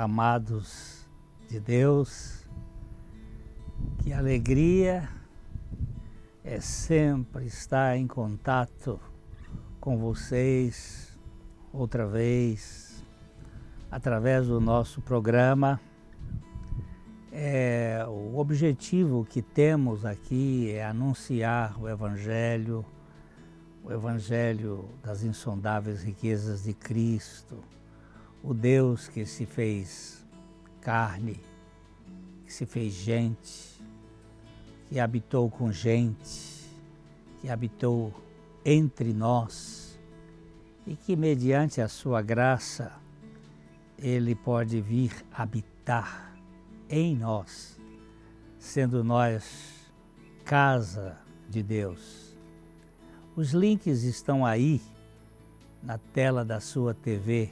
amados de Deus, que alegria é sempre estar em contato com vocês outra vez, através do nosso programa. O objetivo que temos aqui é anunciar o Evangelho das insondáveis riquezas de Cristo, o Deus que se fez carne, que se fez gente, que habitou com gente, que habitou entre nós e que, mediante a sua graça, Ele pode vir habitar em nós, sendo nós casa de Deus. Os links estão aí na tela da sua TV,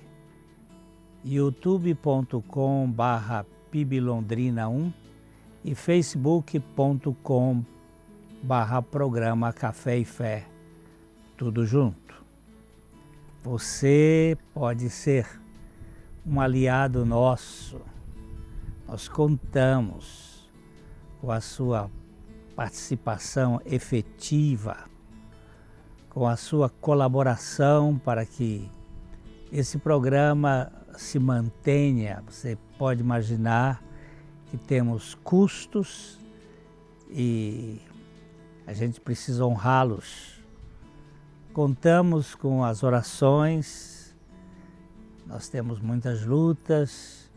youtube.com/PIBLondrina1 e facebook.com/programa Café e Fé, tudo junto. Você pode ser um aliado nosso. Nós contamos com a sua participação efetiva, com a sua colaboração para que esse programa se mantenha. Você pode imaginar que temos custos e a gente precisa honrá-los. Contamos com as orações, nós temos muitas lutas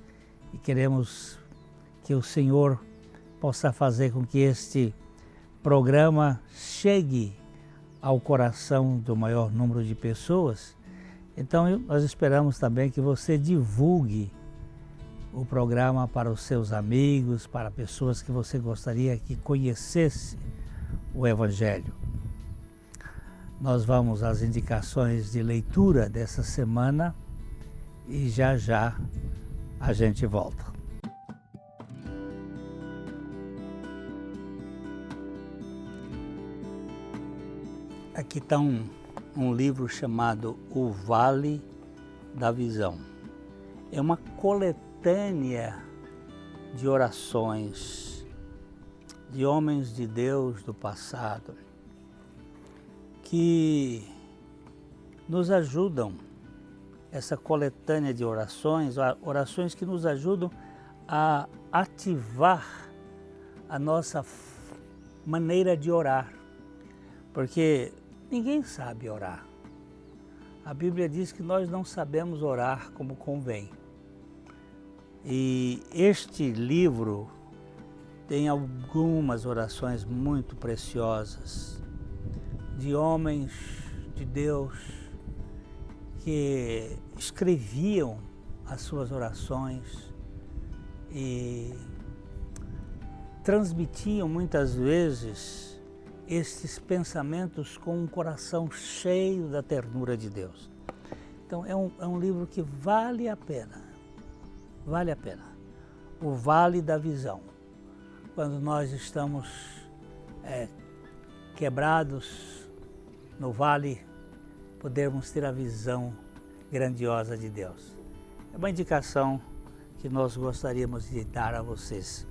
e queremos que o Senhor possa fazer com que este programa chegue ao coração do maior número de pessoas. Então nós esperamos também que você divulgue o programa para os seus amigos, para pessoas que você gostaria que conhecesse o Evangelho. Nós vamos às indicações de leitura dessa semana e já a gente volta. Aqui está um livro chamado O Vale da Visão. É uma coletânea de orações de homens de Deus do passado que nos ajudam, essa coletânea de orações que nos ajudam a ativar a nossa maneira de orar, porque ninguém sabe orar. A Bíblia diz que nós não sabemos orar como convém. E este livro tem algumas orações muito preciosas de homens de Deus que escreviam as suas orações e transmitiam muitas vezes estes pensamentos com um coração cheio da ternura de Deus. Então é um livro que vale a pena, o Vale da Visão. Quando nós estamos quebrados no vale, podermos ter a visão grandiosa de Deus. É uma indicação que nós gostaríamos de dar a vocês,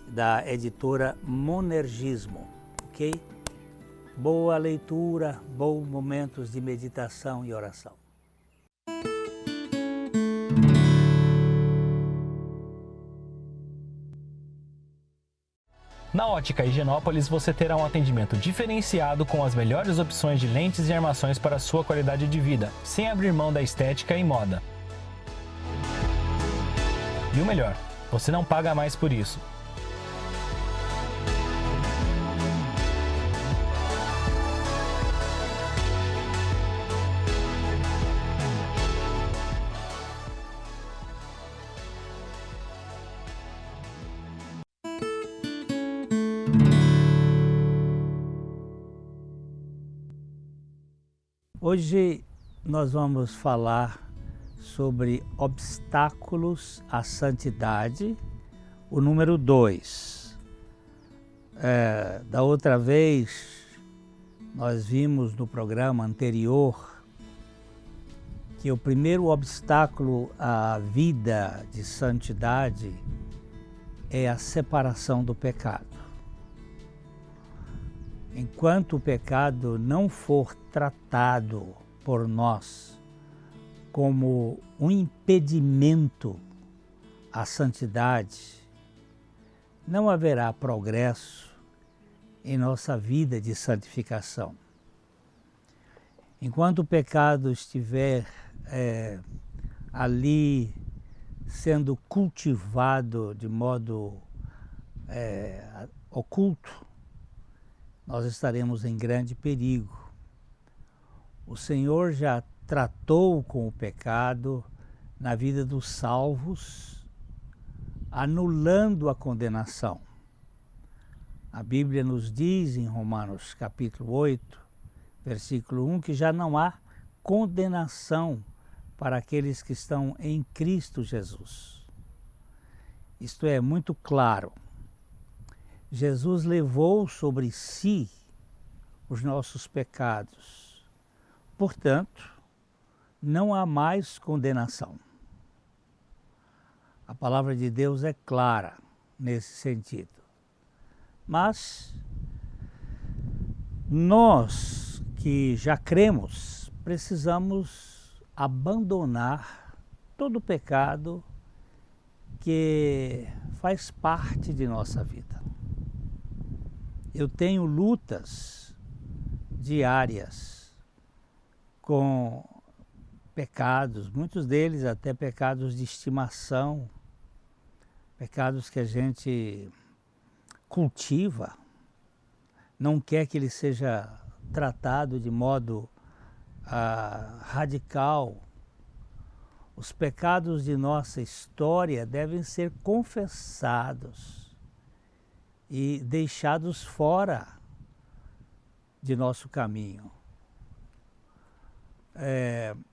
da editora Monergismo. Ok? Boa leitura, bons momentos de meditação e oração. Na Ótica Higienópolis você terá um atendimento diferenciado com as melhores opções de lentes e armações para a sua qualidade de vida, sem abrir mão da estética e moda. E o melhor, você não paga mais por isso. Hoje nós vamos falar sobre obstáculos à santidade, o número 2. Da outra vez, nós vimos no programa anterior que o primeiro obstáculo à vida de santidade é a separação do pecado. Enquanto o pecado não for tratado por nós como um impedimento à santidade, não haverá progresso em nossa vida de santificação. Enquanto o pecado estiver ali sendo cultivado de modo oculto, nós estaremos em grande perigo. O Senhor já tratou com o pecado na vida dos salvos, anulando a condenação. A Bíblia nos diz em Romanos capítulo 8, versículo 1, que já não há condenação para aqueles que estão em Cristo Jesus. Isto é muito claro. Jesus levou sobre si os nossos pecados. Portanto, não há mais condenação. A palavra de Deus é clara nesse sentido. Mas nós que já cremos, precisamos abandonar todo o pecado que faz parte de nossa vida. Eu tenho lutas diárias com pecados, muitos deles até pecados de estimação, pecados que a gente cultiva, não quer que ele seja tratado de modo radical. Os pecados de nossa história devem ser confessados e deixados fora de nosso caminho.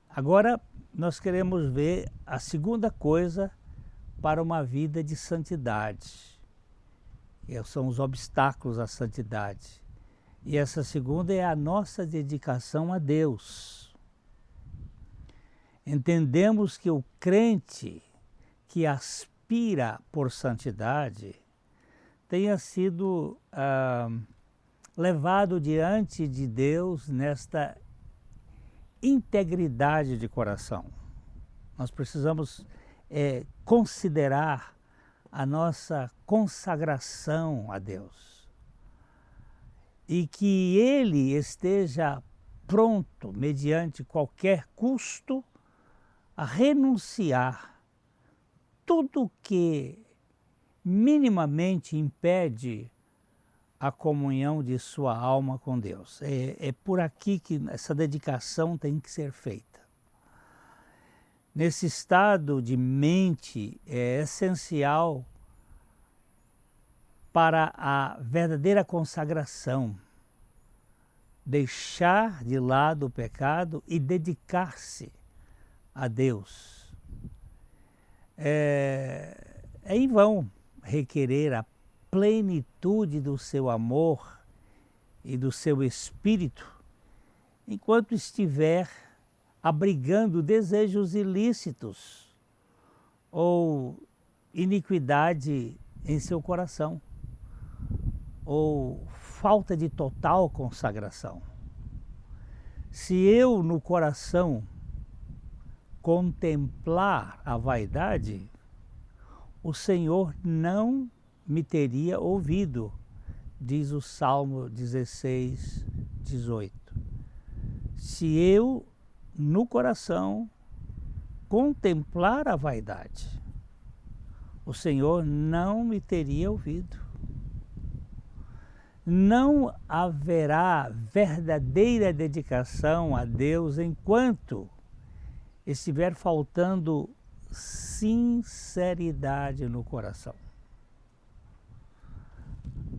Agora nós queremos ver a segunda coisa para uma vida de santidade. São os obstáculos à santidade. E essa segunda é a nossa dedicação a Deus. Entendemos que o crente que aspira por santidade tenha sido levado diante de Deus nesta integridade de coração. Nós precisamos considerar a nossa consagração a Deus e que Ele esteja pronto, mediante qualquer custo, a renunciar tudo que minimamente impede a comunhão de sua alma com Deus. É por aqui que essa dedicação tem que ser feita. Nesse estado de mente é essencial para a verdadeira consagração, deixar de lado o pecado e dedicar-se a Deus. É em vão requerer a plenitude do seu amor e do seu espírito enquanto estiver abrigando desejos ilícitos ou iniquidade em seu coração, ou falta de total consagração. Se eu no coração contemplar a vaidade, o Senhor não me teria ouvido, diz o Salmo 16, 18. Se eu no coração contemplar a vaidade, o Senhor não me teria ouvido. Não haverá verdadeira dedicação a Deus enquanto estiver faltando sinceridade no coração.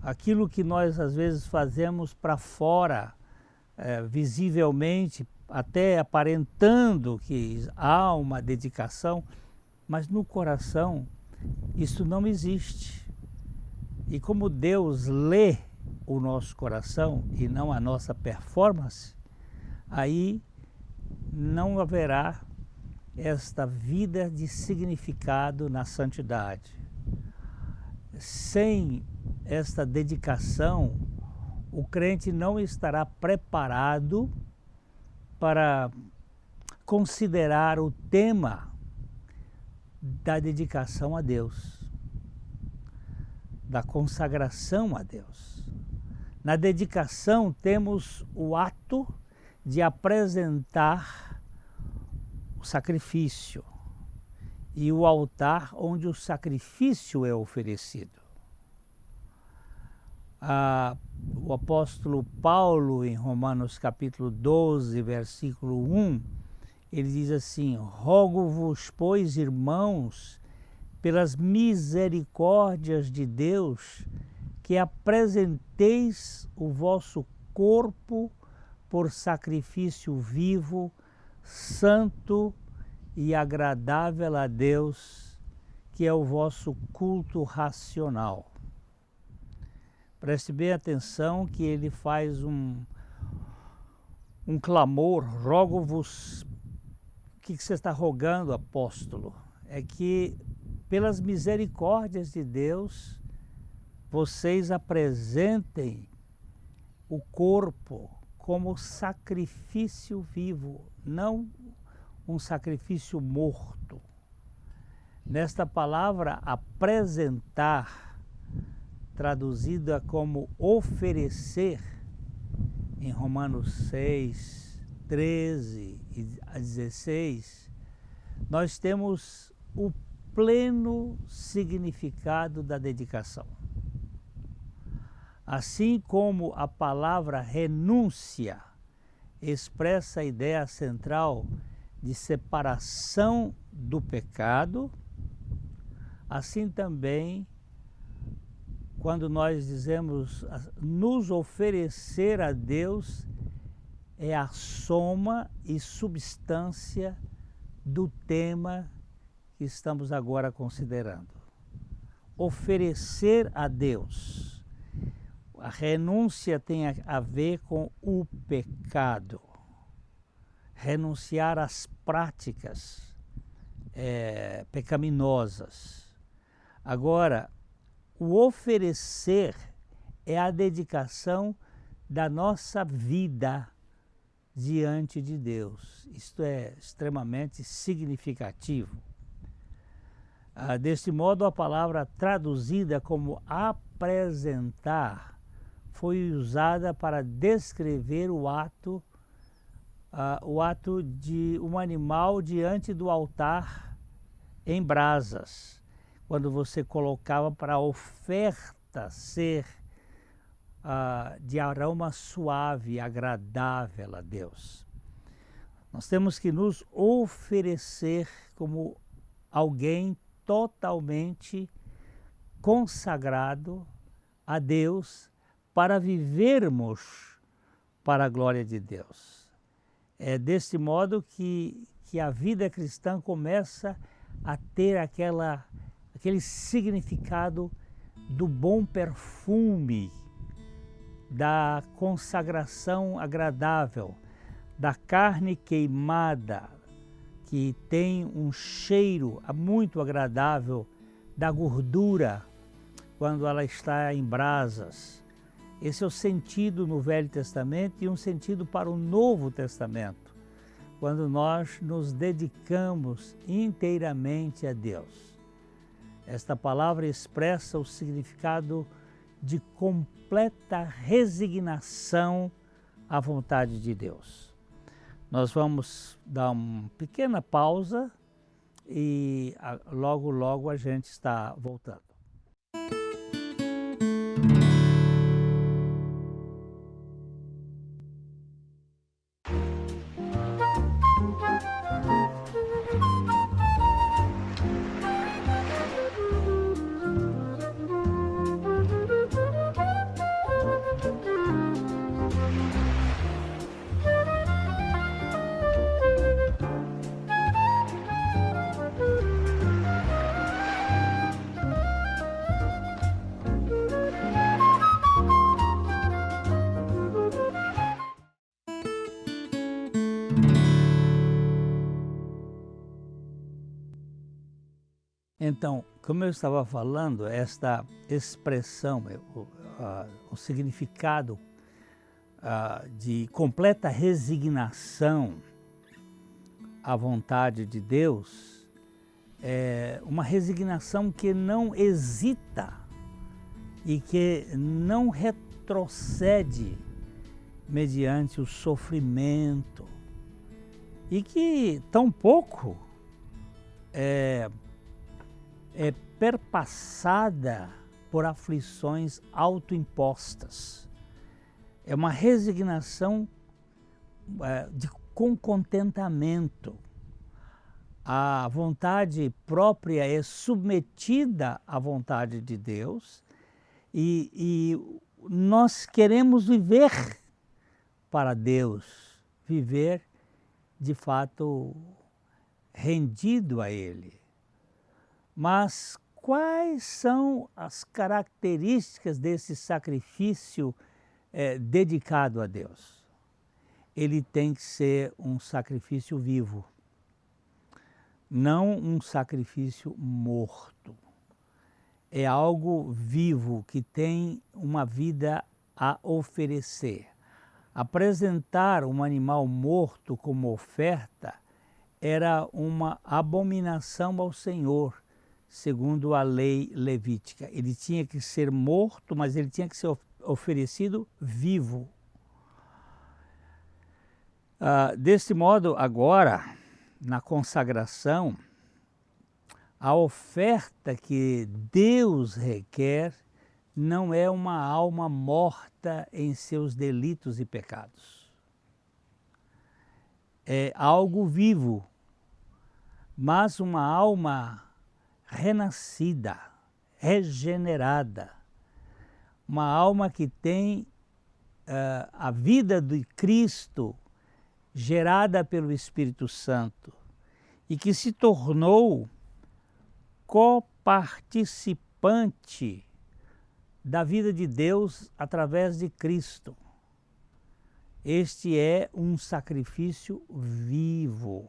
Aquilo que nós às vezes fazemos para fora, visivelmente, até aparentando que há uma dedicação, mas no coração isso não existe. E como Deus lê o nosso coração e não a nossa performance, aí não haverá esta vida de significado na santidade. Sem esta dedicação, o crente não estará preparado para considerar o tema da dedicação a Deus, da consagração a Deus. Na dedicação temos o ato de apresentar o sacrifício e o altar onde o sacrifício é oferecido. O apóstolo Paulo, em Romanos capítulo 12, versículo 1, ele diz assim: rogo-vos, pois, irmãos, pelas misericórdias de Deus, que apresenteis o vosso corpo por sacrifício vivo, santo e agradável a Deus, que é o vosso culto racional. Preste bem atenção que ele faz um clamor, rogo-vos. O que você está rogando, apóstolo? É que pelas misericórdias de Deus, vocês apresentem o corpo como sacrifício vivo, não um sacrifício morto. Nesta palavra, apresentar, traduzida como oferecer, em Romanos 6, 13 a 16, nós temos o pleno significado da dedicação. Assim como a palavra renúncia expressa a ideia central de separação do pecado, assim também, quando nós dizemos nos oferecer a Deus, é a soma e substância do tema que estamos agora considerando. Oferecer a Deus. A renúncia tem a ver com o pecado. Renunciar às práticas pecaminosas. Agora, o oferecer é a dedicação da nossa vida diante de Deus. Isto é extremamente significativo. Deste modo, a palavra traduzida como apresentar foi usada para descrever o ato de um animal diante do altar em brasas, quando você colocava para a oferta ser de aroma suave, agradável a Deus. Nós temos que nos oferecer como alguém totalmente consagrado a Deus para vivermos para a glória de Deus. É deste modo que a vida cristã começa a ter aquele significado do bom perfume, da consagração agradável, da carne queimada, que tem um cheiro muito agradável, da gordura, quando ela está em brasas. Esse é o sentido no Velho Testamento e um sentido para o Novo Testamento, quando nós nos dedicamos inteiramente a Deus. Esta palavra expressa o significado de completa resignação à vontade de Deus. Nós vamos dar uma pequena pausa e logo a gente está voltando. Então, como eu estava falando, esta expressão, o significado de completa resignação à vontade de Deus, é uma resignação que não hesita e que não retrocede mediante o sofrimento e que tampouco é perpassada por aflições autoimpostas. É uma resignação com contentamento. A vontade própria é submetida à vontade de Deus e nós queremos viver para Deus, viver de fato rendido a Ele. Mas quais são as características desse sacrifício dedicado a Deus? Ele tem que ser um sacrifício vivo, não um sacrifício morto. É algo vivo que tem uma vida a oferecer. Apresentar um animal morto como oferta era uma abominação ao Senhor, segundo a lei levítica. Ele tinha que ser morto, mas ele tinha que ser oferecido vivo. Desse modo, agora, na consagração, a oferta que Deus requer não é uma alma morta em seus delitos e pecados. É algo vivo, mas uma alma renascida, regenerada. Uma alma que tem a vida de Cristo gerada pelo Espírito Santo e que se tornou coparticipante da vida de Deus através de Cristo. Este é um sacrifício vivo,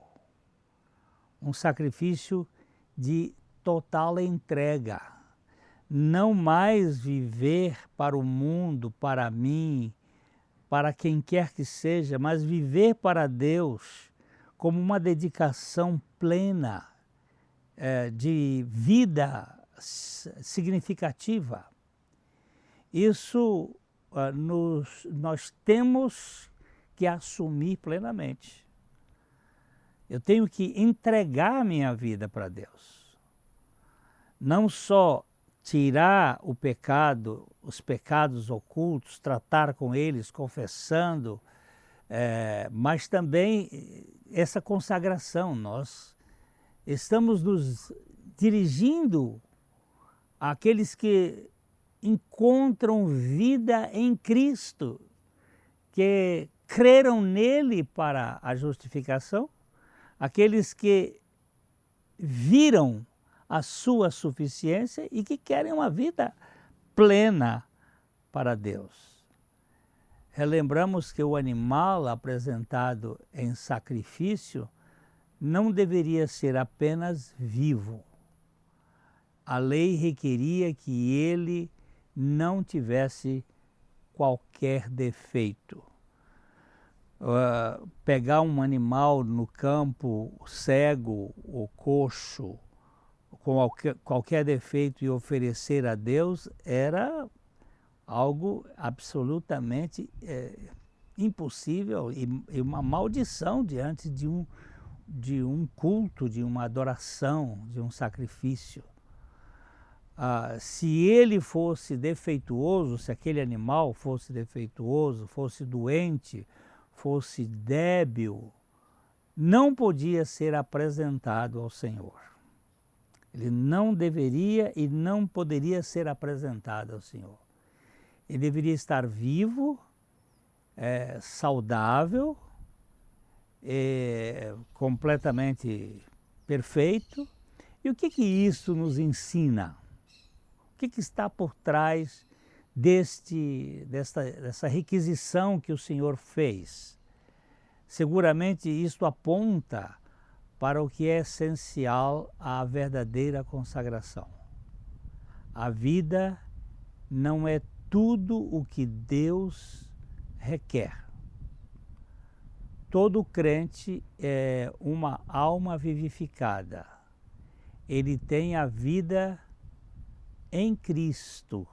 um sacrifício de total entrega. Não mais viver para o mundo, para mim, para quem quer que seja, mas viver para Deus como uma dedicação plena de vida significativa. Isso nós temos que assumir plenamente. Eu tenho que entregar a minha vida para Deus. Não só tirar o pecado, os pecados ocultos, tratar com eles, confessando, mas também essa consagração. Nós estamos nos dirigindo àqueles que encontram vida em Cristo, que creram nele para a justificação, aqueles que viram a sua suficiência e que querem uma vida plena para Deus. Relembramos que o animal apresentado em sacrifício não deveria ser apenas vivo. A lei requeria que ele não tivesse qualquer defeito. Pegar um animal no campo cego ou coxo, com qualquer defeito e oferecer a Deus era algo absolutamente impossível e uma maldição diante de um culto, de uma adoração, de um sacrifício. Se ele fosse defeituoso, se aquele animal fosse defeituoso, fosse doente, fosse débil, não podia ser apresentado ao Senhor. Ele não deveria e não poderia ser apresentado ao Senhor. Ele deveria estar vivo, saudável, completamente perfeito. E o que isso nos ensina? O que está por trás dessa requisição que o Senhor fez? Seguramente isto aponta para o que é essencial à verdadeira consagração. A vida não é tudo o que Deus requer. Todo crente é uma alma vivificada. Ele tem a vida em Cristo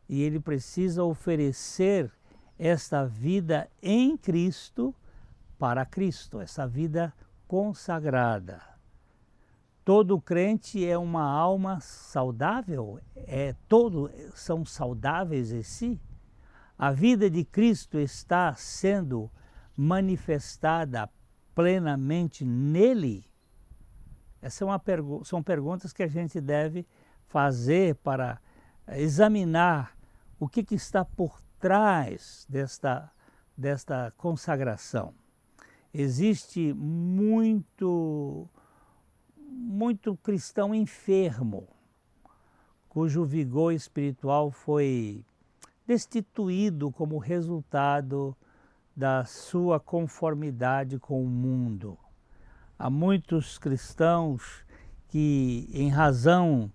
e ele precisa oferecer esta vida em Cristo para Cristo, essa vida consagrada. Todo crente é uma alma saudável, todos são saudáveis em si. A vida de Cristo está sendo manifestada plenamente nele? Essas são perguntas que a gente deve fazer para examinar o que está por trás desta consagração. Existe muito cristão enfermo, cujo vigor espiritual foi destituído como resultado da sua conformidade com o mundo. Há muitos cristãos que, em razão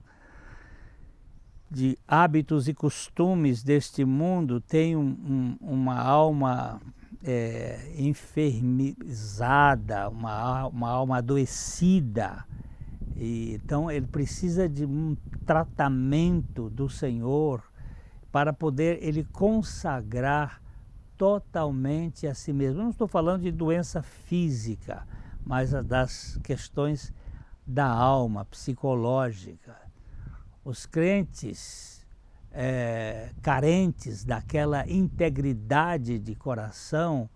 de hábitos e costumes deste mundo, têm uma alma enfermizada, uma alma adoecida. Então ele precisa de um tratamento do Senhor para poder ele consagrar totalmente a si mesmo. Eu não estou falando de doença física, mas das questões da alma, psicológica. Os crentes carentes daquela integridade de coração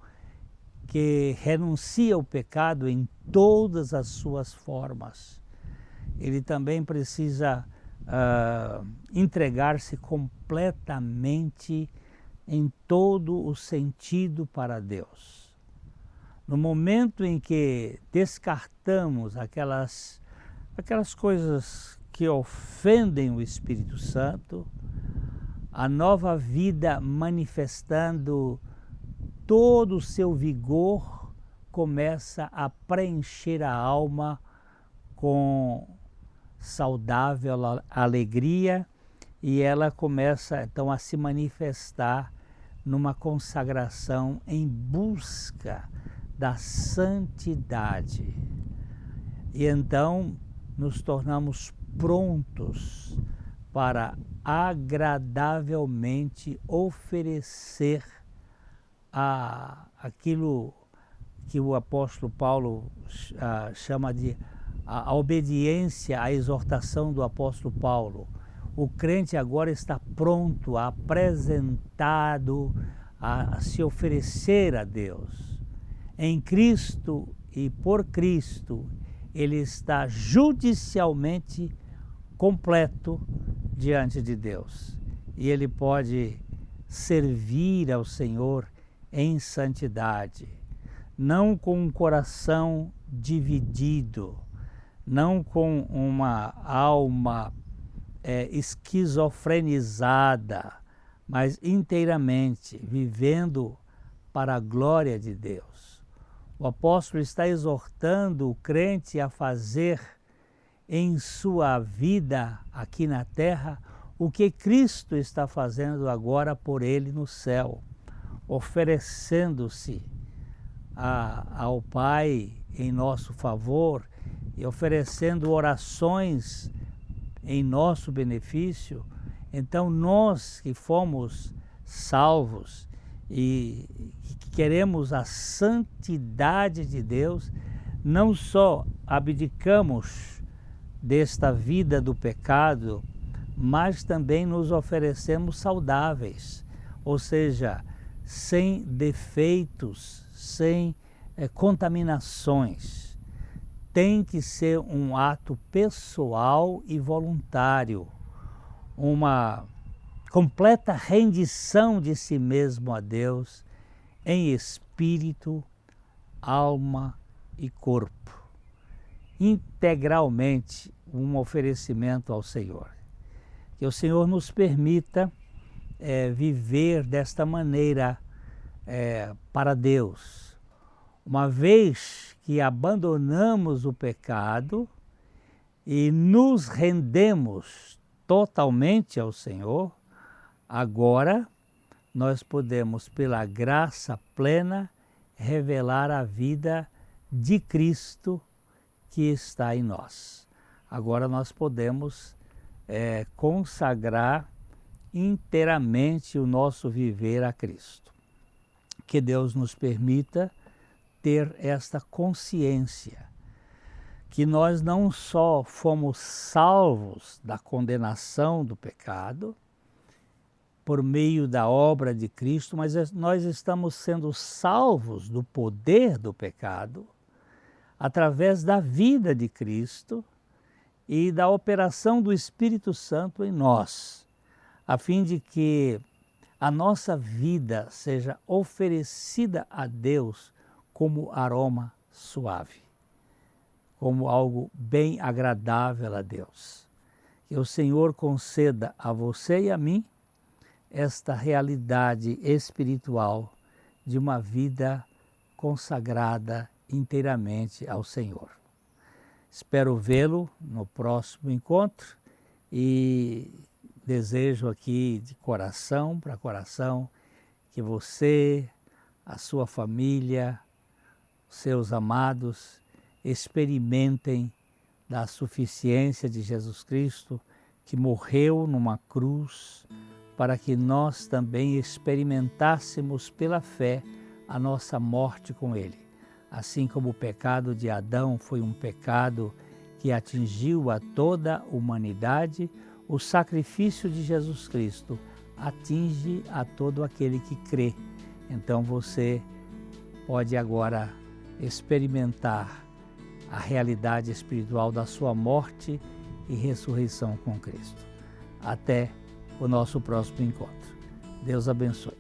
que renuncia ao pecado em todas as suas formas. Ele também precisa entregar-se completamente em todo o sentido para Deus. No momento em que descartamos aquelas coisas que ofendem o Espírito Santo, a nova vida manifestando todo o seu vigor começa a preencher a alma com saudável alegria e ela começa então a se manifestar numa consagração em busca da santidade. E então nos tornamos prontos para agradavelmente oferecer aquilo que o apóstolo Paulo chama de a obediência à exortação do apóstolo Paulo. O crente agora está pronto, apresentado a se oferecer a Deus. Em Cristo e por Cristo, ele está judicialmente completo diante de Deus. E ele pode servir ao Senhor em santidade, não com um coração dividido, não com uma alma esquizofrenizada, mas inteiramente vivendo para a glória de Deus. O apóstolo está exortando o crente a fazer em sua vida aqui na terra o que Cristo está fazendo agora por ele no céu, oferecendo-se ao Pai em nosso favor e oferecendo orações em nosso benefício. Então nós que fomos salvos e que queremos a santidade de Deus, não só abdicamos desta vida do pecado, mas também nos oferecemos saudáveis, ou seja, sem defeitos, sem contaminações. Tem que ser um ato pessoal e voluntário, uma completa rendição de si mesmo a Deus em espírito, alma e corpo. Integralmente um oferecimento ao Senhor. Que o Senhor nos permita viver desta maneira para Deus. Uma vez que abandonamos o pecado e nos rendemos totalmente ao Senhor, agora nós podemos, pela graça plena, revelar a vida de Cristo que está em nós. Agora nós podemos consagrar inteiramente o nosso viver a Cristo. Que Deus nos permita ter esta consciência que nós não só fomos salvos da condenação do pecado por meio da obra de Cristo, mas nós estamos sendo salvos do poder do pecado através da vida de Cristo e da operação do Espírito Santo em nós, a fim de que a nossa vida seja oferecida a Deus como aroma suave, como algo bem agradável a Deus. Que o Senhor conceda a você e a mim esta realidade espiritual de uma vida consagrada inteiramente ao Senhor. Espero vê-lo no próximo encontro e desejo aqui de coração para coração que você, a sua família, seus amados experimentem da suficiência de Jesus Cristo, que morreu numa cruz para que nós também experimentássemos pela fé a nossa morte com Ele. Assim como o pecado de Adão foi um pecado que atingiu a toda a humanidade, o sacrifício de Jesus Cristo atinge a todo aquele que crê. Então você pode agora experimentar a realidade espiritual da sua morte e ressurreição com Cristo. Até o nosso próximo encontro. Deus abençoe.